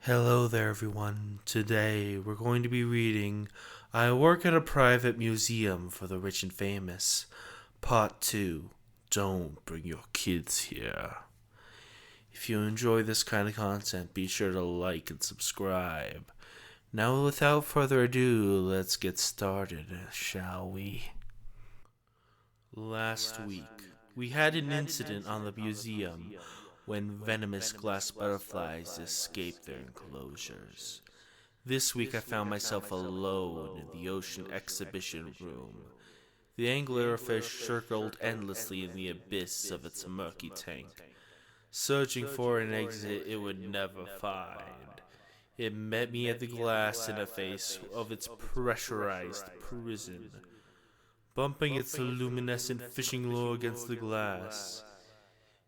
Hello there, everyone. Today we're going to be reading I Work at a Private Museum for the Rich and Famous, Part 2. Don't bring your kids here. If you enjoy this kind of content, be sure to like and subscribe. Now, without further ado, let's get started, shall we? Last week, we had an incident on the museum when venomous glass butterflies escaped their enclosures. This week I found myself alone in the ocean exhibition room. The anglerfish circled endlessly in the abyss of its murky tank, searching for an exit it would never find. It met me at the glass interface of its pressurized prison, bumping its luminescent fishing lure against the glass.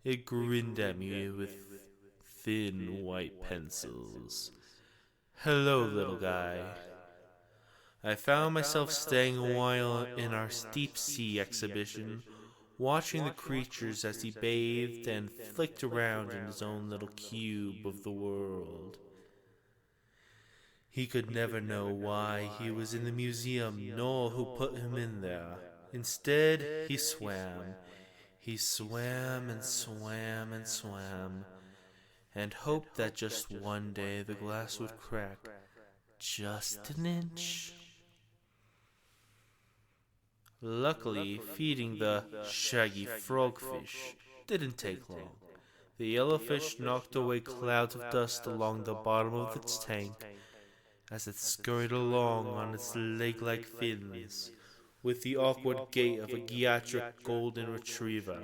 It grinned at me with thin white pencils. Hello, little guy. I found myself staying a while in our deep sea exhibition, watching the creatures as he bathed and flicked around in his own little cube of the world. He could never know why he was in the museum, nor who put him in there. Instead, he swam. He swam and swam and swam, and hoped that just one day the glass would crack just an inch. Luckily, feeding the shaggy frogfish didn't take long. The yellowfish knocked away clouds of dust along the bottom of its tank as it scurried along on its leg-like fins with the awkward gait of a geriatric golden retriever.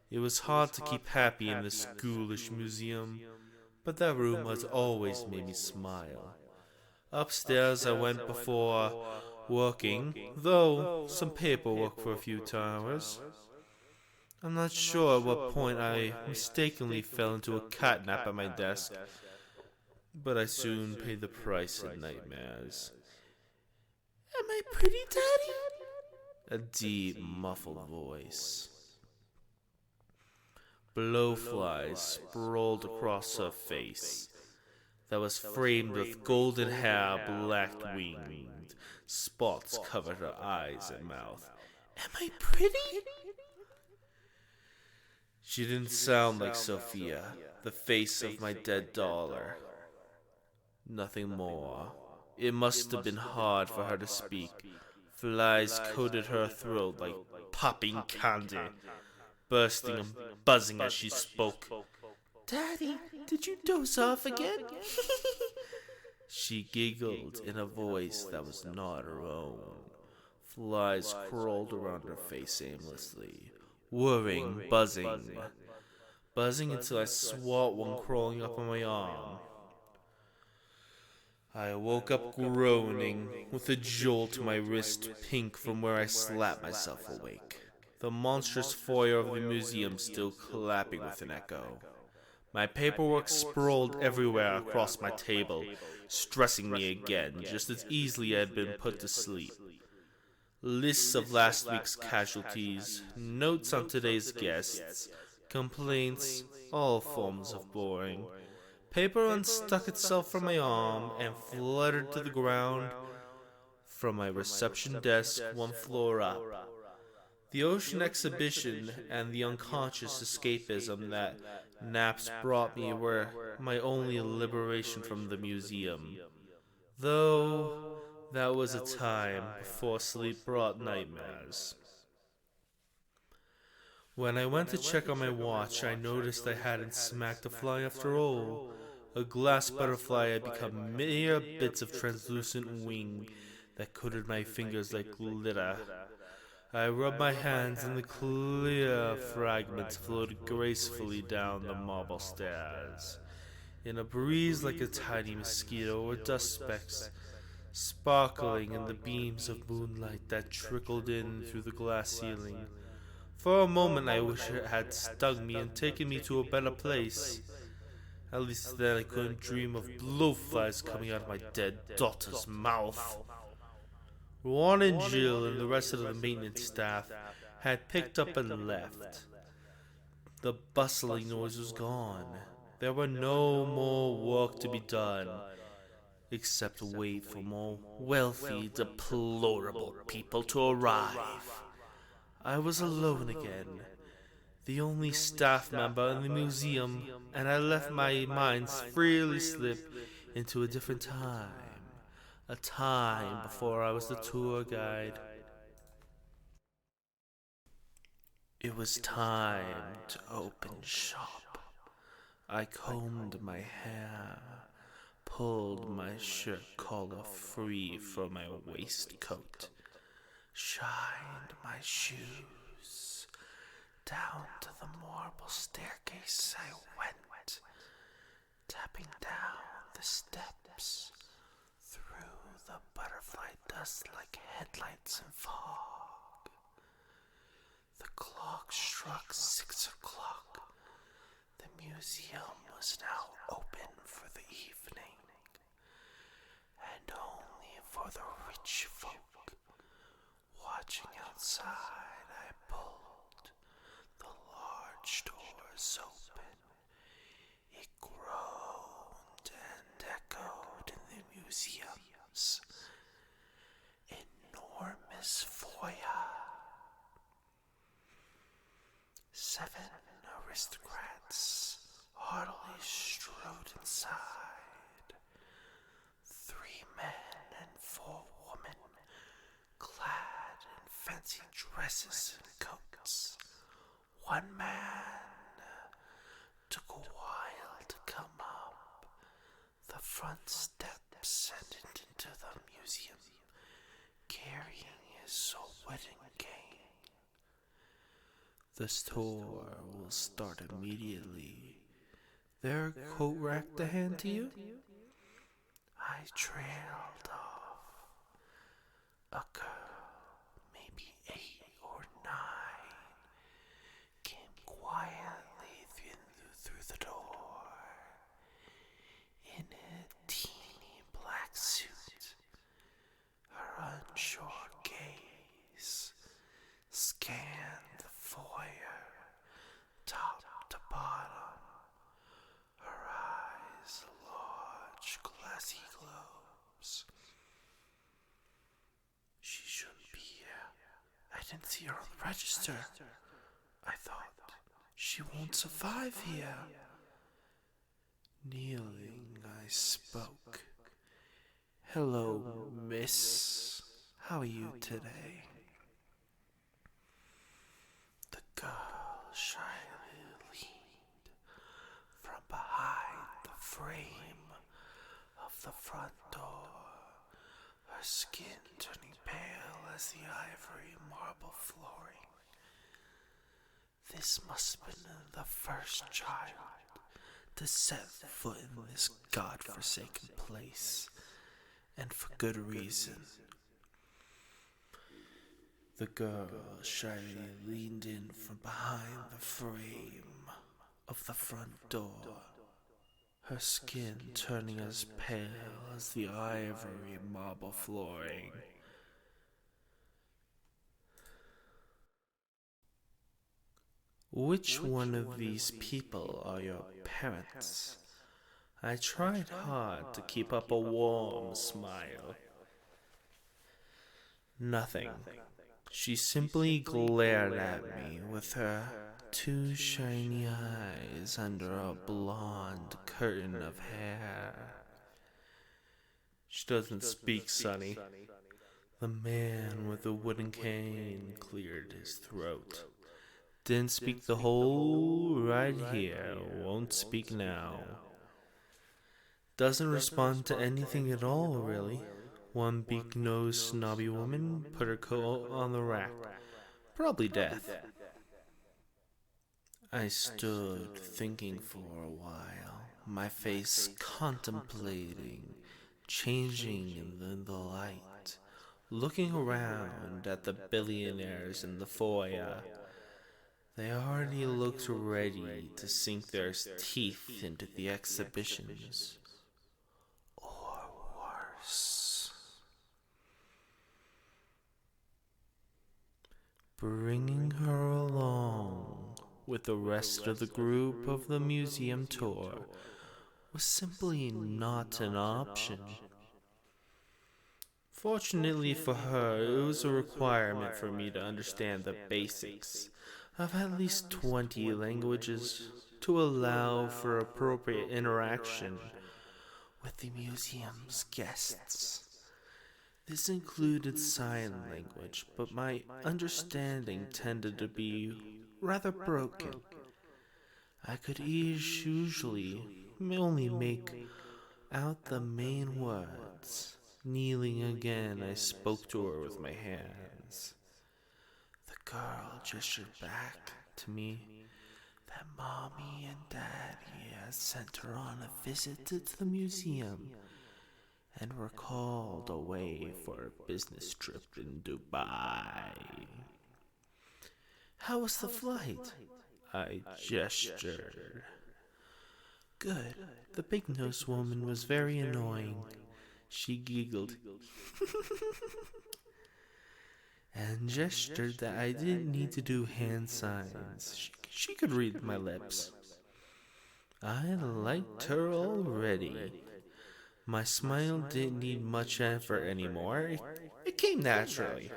It was hard to keep happy in this ghoulish museum, but that room has always made me smile. Upstairs I went before working, though some paperwork for a few hours. I'm not sure at what point I mistakenly fell into a catnap at my desk, but I soon paid the price in nightmares. Am I pretty, Daddy? A deep, muffled voice. Blowflies sprawled across her face that was framed with golden hair, black-winged. Spots covered her eyes and mouth. Am I pretty? She didn't sound like Sophia, the face of my dead daughter. Nothing more. It must have been hard for her to speak. Flies coated her throat like popping candy, bursting and buzzing as she spoke. Daddy, did you doze off again? She giggled in a voice that was not her own. Flies crawled around her face aimlessly, whirring, buzzing until I swat one crawling up on my arm. I woke up groaning, with a jolt to my wrist pink from where I slapped myself awake. The monstrous foyer of the museum still clapping with an echo. My paperwork sprawled everywhere across my table, stressing me again, just as easily I had been put to sleep. Lists of last week's casualties, notes on today's guests, complaints, all forms of boring. Paper unstuck itself from my arm and fluttered to the ground from my reception desk 1 floor up. The ocean exhibition and the unconscious escapism that naps brought me were my only liberation from the museum, though that was a time before sleep brought nightmares. When I went to check on my watch, I noticed I hadn't smacked a fly after all. A glass butterfly had become mere bits of translucent wing that coated my fingers like glitter. I rubbed my hands and the clear fragments floated gracefully down the marble stairs. In a breeze like a tiny mosquito or dust specks, sparkling in the beams of moonlight that trickled in through the glass ceiling. For a moment I wish it had stung me and taken me to a better place. At least then I couldn't dream of blowflies coming out of my dead daughter's mouth. Ron and Jill and the rest of the maintenance staff had picked up and left. The bustling noise was gone. There were no more work to be done, except wait for more wealthy, deplorable people to arrive. I was alone again, the only staff member in the museum, and I left my mind freely slip into a different time. A time before I was the tour guide. It was time to open shop. I combed my hair, pulled my shirt collar free from my waistcoat, shined my shoes. Down to the marble staircase I went, tapping down the steps, through the butterfly dust like headlights in fog. The clock struck 6 o'clock. The museum was now open for the evening, and only for the rich folk. Watching outside, I pulled the large doors open. It groaned and echoed in the museum's enormous foyer. 7 aristocrats heartily strode inside. 3 men and 4 women, clad in fancy dresses and coats. 1 man took a while to come up the front steps and into the museum, carrying his wedding cane. This tour will start immediately. There a coat rack to hand to you? I trailed off. A girl, maybe 8 or 9, came quietly through the door. In a teeny black suit, her unsure gaze scanned the foyer, top to bottom. Her eyes large, glassy globes. She shouldn't be here. I didn't see her on the register. I thought, she won't survive here. Kneeling, I spoke. Hello, miss. How are you today? The girl shyly leaned from behind the frame of the front door, her skin turning pale as the ivory marble flooring. This must have been the first child to set foot in this god-forsaken place, and for good reason. The girl shyly leaned in from behind the frame of the front door, her skin turning as pale as the ivory marble flooring. Which one of these people are your parents? I tried hard to keep up a warm smile. Nothing. She simply glared at me with her 2 shiny eyes under a blonde curtain of hair. She doesn't speak, Sonny. The man with the wooden cane cleared his throat. Didn't speak the whole right here, won't speak now. Doesn't respond to anything at all, really. One big-nosed, snobby woman put her coat on the rack. Probably death. I stood thinking for a while, my face contemplating, changing in the light, looking around at the billionaires in the foyer. They already looked ready to sink their teeth into the exhibitions. Or worse. Bringing her along with the rest of the group of the museum tour was simply not an option. Fortunately for her, it was a requirement for me to understand the basics of at least 20 languages to allow for appropriate interaction with the museum's guests. This included sign language, but my understanding tended to be rather broken. I could usually only make out the main words. Kneeling again, I spoke to her with my hands. The girl gestured back to me that Mommy and Daddy had sent her on a visit to the museum and were called away for a business trip in Dubai. How was the flight? I gestured. Good. The big-nosed woman was very annoying. She giggled and gestured that I didn't need to do hand signs. She could read my lips. I liked her already. My smile didn't need much effort anymore. It came naturally.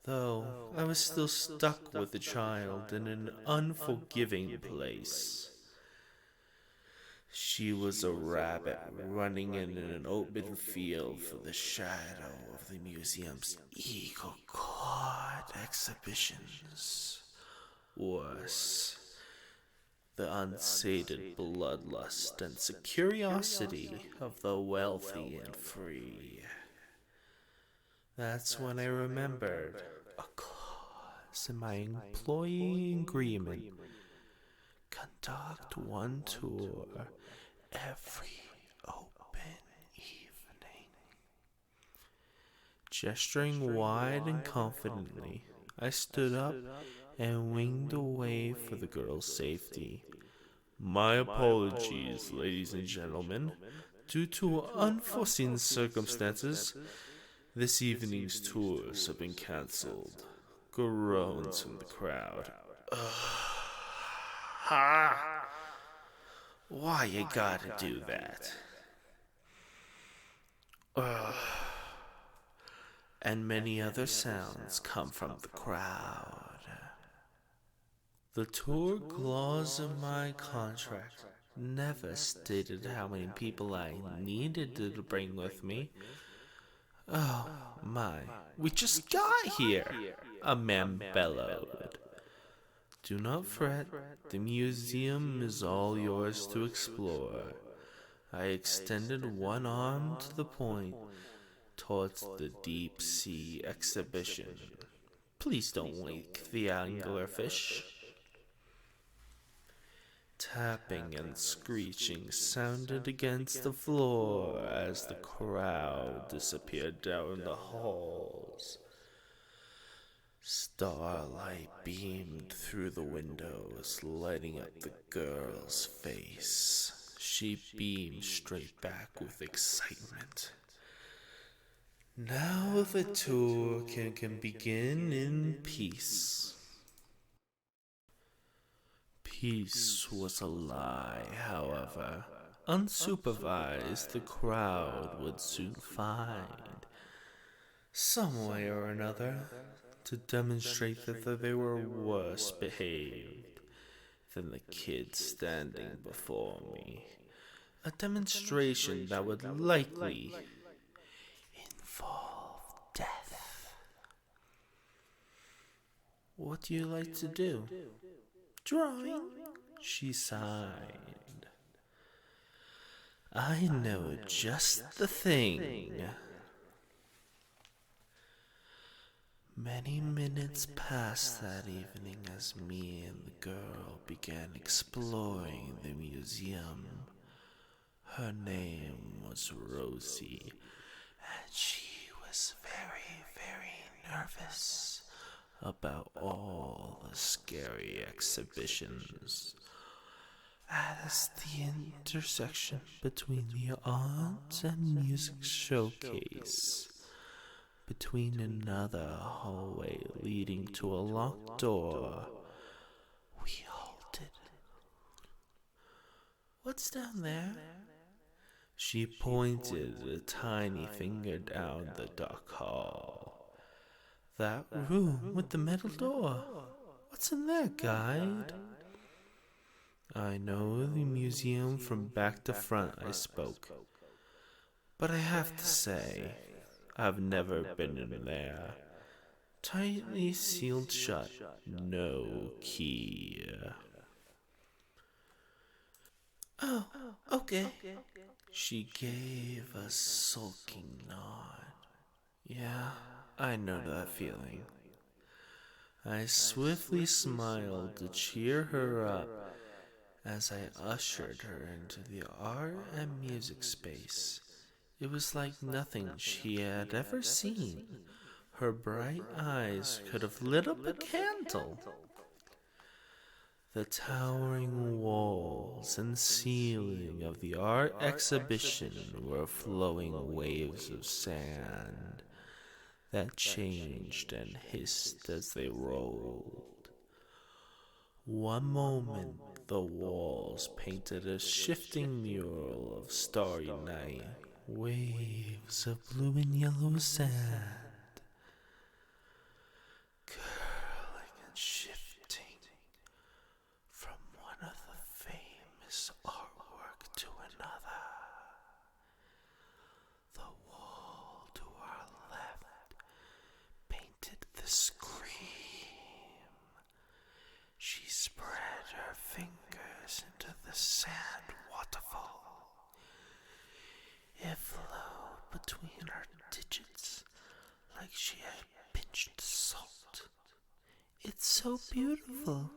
Though I was still stuck with the child in an unforgiving place. She was a rabbit running in an open field for the shadow of the museum's eagle caught exhibitions. Worse, the unsated bloodlust and curiosity of the wealthy and free. That's when I remembered a clause in my employee agreement. Conduct one tour every open evening. Gesturing wide and confidently, I stood up and winged away for the girl's safety. My apologies, ladies and gentlemen. Due to unforeseen circumstances, this evening's tours have been cancelled. Groans from the crowd. Why you gotta do that? And many other sounds come from the crowd. The tour clause in my contract never stated how many people I needed to bring with me. Oh my, we just got here, a man bellowed. Do not fret, the museum is all yours to explore. I extended one arm to the point towards the deep sea exhibition. Please don't wake the anglerfish. Tapping and screeching sounded against the floor as the crowd disappeared down the halls. Starlight beamed through the windows, lighting up the girl's face. She beamed straight back with excitement. Now the tour can begin in peace. Peace was a lie, however. Unsupervised, the crowd would soon find, some way or another, to demonstrate that they were worse behaved than the kid standing before me. A demonstration that would likely involve death. What do you like to do? Drawing, she sighed. I know just the thing. Many minutes passed that evening as me and the girl began exploring the museum. Her name was Rosie, and she was very, very nervous about all the scary exhibitions. As the intersection between the art and music showcase, between another hallway leading to a locked door, we What's down there? She pointed a tiny finger down the dark hall. That room with the metal door. What's in there, guide? I know the museum from back to front, I spoke. But I have to say, I've never been in there. Tightly sealed shut, no key. Oh, okay. She gave a sulking nod. Yeah, I know that feeling. I swiftly smiled to cheer her up as I ushered her into the art and music space. It was like nothing she had ever seen. Her bright eyes could have lit up a candle. The towering walls and ceiling of the art exhibition were flowing waves of sand that changed and hissed as they rolled. One moment the walls painted a shifting mural of starry night, waves of blue and yellow sand, curling and shifting from one of the famous artwork to another. The wall to our left painted the scream. She spread her fingers into the sand waterfall. It flowed between her digits like she had pinched salt. It's so beautiful.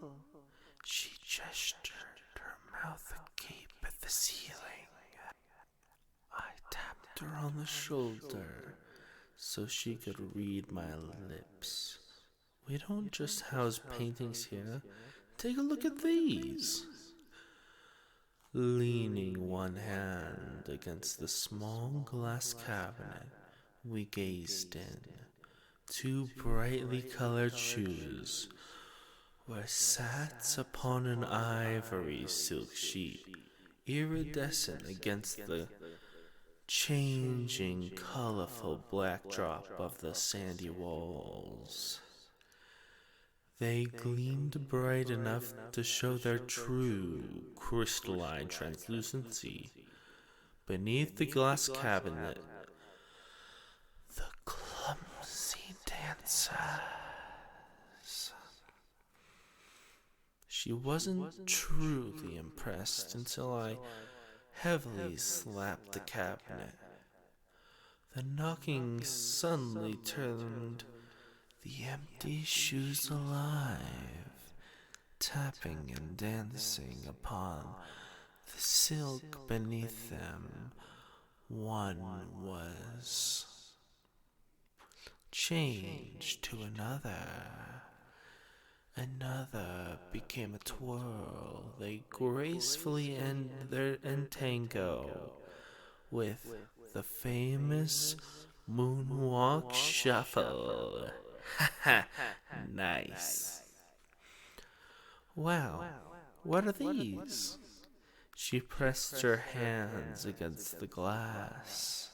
She gestured, her mouth agape at the ceiling. I tapped her on the shoulder so she could read my lips. We don't just house paintings here. Take a look at these. Leaning one hand against the small glass cabinet, we gazed in. Two brightly colored shoes were sat upon an ivory silk sheet, iridescent against the changing, colorful backdrop of the sandy walls. They gleamed bright enough to show their true crystalline translucency. Beneath the glass cabinet, the clumsy dancers. She wasn't truly impressed until I heavily slapped the cabinet. The knocking suddenly turned the empty shoes alive, tapping and dancing upon the silk beneath them. One was changed to another. Another became a twirl. They gracefully end their entangle with the famous moonwalk shuffle. Ha ha, nice. Wow, what are these? She pressed her hands against the glass.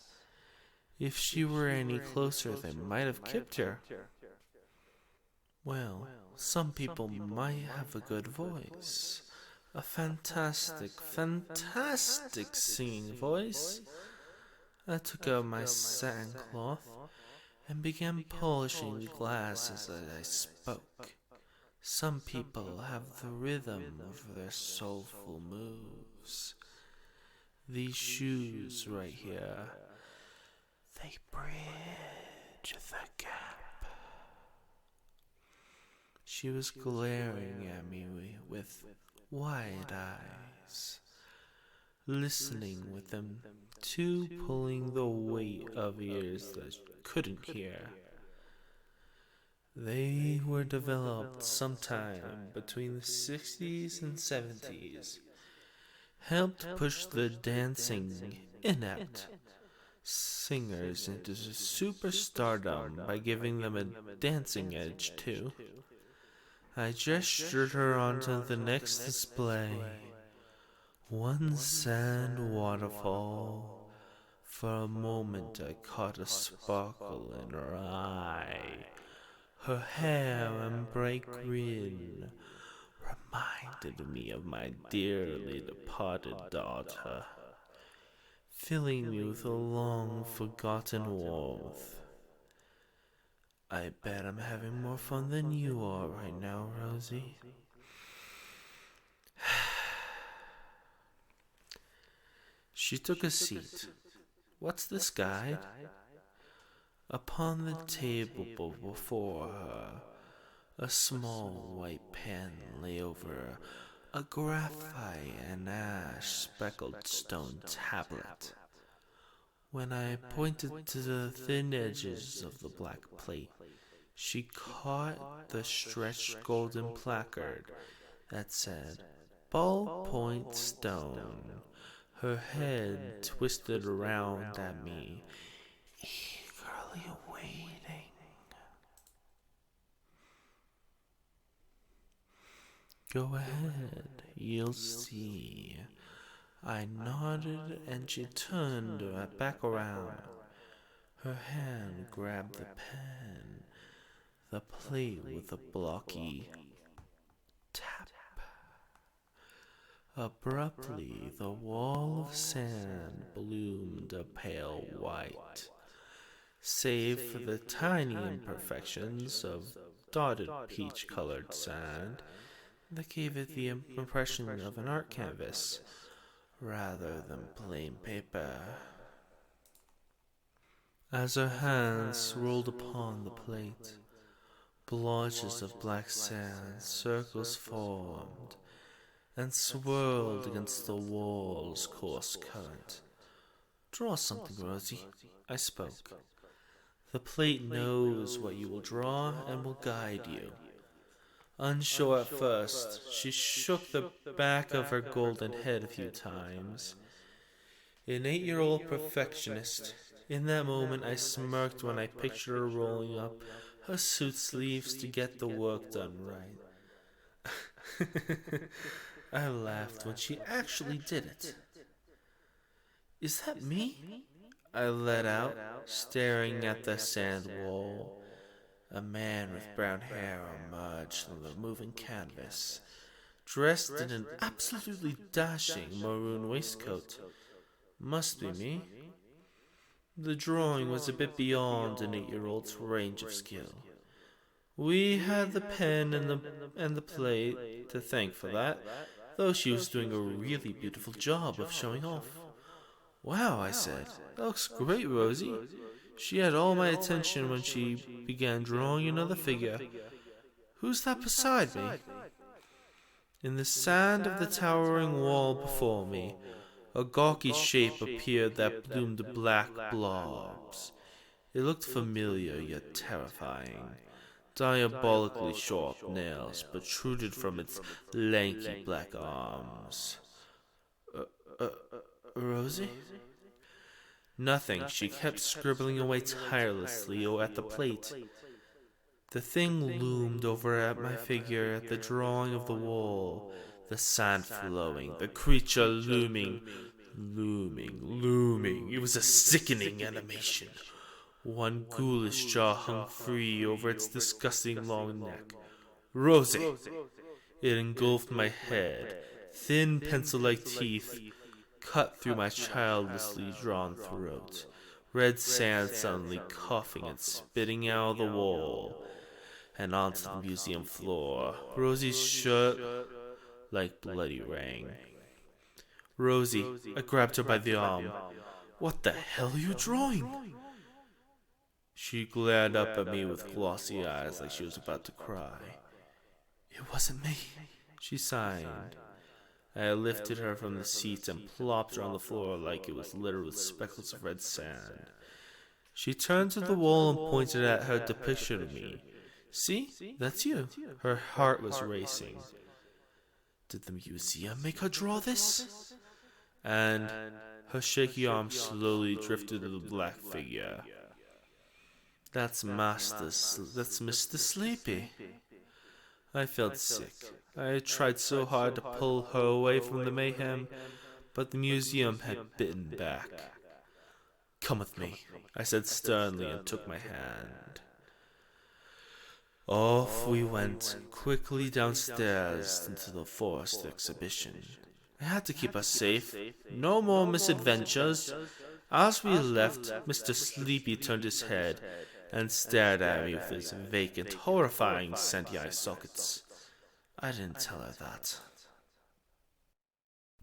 If she were any closer, they might have kicked her. Well, some people might have a good voice. A fantastic singing voice. I took out my satin cloth and began polishing the glass as I spoke. Some people have the rhythm of their soulful moves. These shoes right here, they bridge the gap. She was glaring at me with wide eyes, listening with them two pulling the weight of ears that couldn't hear. They were developed sometime between the 60s and 70s, helped push the dancing, inept singers into superstardom by giving them a dancing edge too. I gestured her onto the next display. One sand waterfall. For a moment I caught a sparkle in her eye. Her hair and bright grin reminded me of my dearly departed daughter, filling me with a long-forgotten warmth. I bet I'm having more fun than you are right now, Rosie. She took a seat. What's this guide? Upon the table before her, a small white pen lay over a graphite and ash speckled stone tablet. When I pointed to the thin edges of the black plate, she caught the stretched golden placard that said, "Ballpoint Stone." Her head twisted around at me, eagerly waiting. "Go ahead, you'll see." I nodded and she turned back around. Her hand grabbed the pen, the plate with a blocky tap. Abruptly, the wall of sand bloomed a pale white, save for the tiny imperfections of dotted peach-colored sand that gave it the impression of an art canvas rather than plain paper. As her hands rolled upon the plate, blotches of black sand, circles formed, and swirled against the wall's coarse current. "Draw something, Rosie," I spoke. "The plate knows what you will draw and will guide you." Unsure at first, she shook the back of her golden head a few times. An 8-year-old perfectionist. In that moment, I smirked when I pictured her rolling up her suit sleeves to get the work done right. I laughed when she actually did it. "Is that me?" I let out, staring at the sand wall. A man with brown hair emerged from the moving canvas, dressed in an absolutely dashing maroon waistcoat. Must be me. The drawing was a bit beyond an 8-year-old's range of skill. We had the pen and the plate to thank for that, though she was doing a really beautiful job of showing off. "Wow," I said. "That looks great, Rosie." She had all my attention when she began drawing another figure. "Who's that beside me?" In the sand of the towering wall before me, a gawky shape appeared that bloomed black blobs. It looked familiar yet terrifying. Diabolically sharp nails protruded from its lanky black arms. Rosie?" Nothing. She kept scribbling away tirelessly at the plate. The thing loomed over at my figure at the drawing of the wall, the sand flowing, the creature looming. It was a sickening animation. One ghoulish jaw hung free over its disgusting long neck. "Rosie!" It engulfed my head. Thin pencil-like teeth cut through my childishly drawn throat. Red sand suddenly coughing and spitting out of the wall and onto the museum floor. Rosie's shirt like bloody rain. "Rosie," I grabbed her by the arm. "What the hell are you drawing?" She glared up at me with glossy eyes like she was about to cry. "It wasn't me," she sighed. I lifted her from the seat and plopped her on the floor like it was littered with speckles of red sand. She turned to the wall and pointed at her depiction of me. "See? That's you." Her heart was racing. Did the museum make her draw this? And her shaky arm slowly drifted to the black figure. That's Mr. Sleepy." I felt sick. I had tried so hard to pull her away from the mayhem, but the museum had bitten back. "Come with me," I said sternly and took my hand. Off we went, quickly downstairs into the forced exhibition. I had to keep us safe. No more misadventures. As we left, Mr. Sleepy turned his head and stared at me with his vacant, horrifying senti-eye sockets. I didn't tell her that.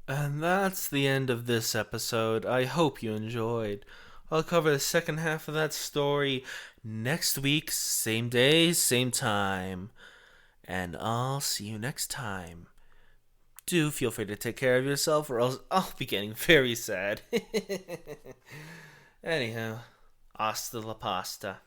And that's the end of this episode. I hope you enjoyed. I'll cover the second half of that story next week, same day, same time. And I'll see you next time. Do feel free to take care of yourself, or else I'll be getting very sad. Anyhow, hasta la pasta.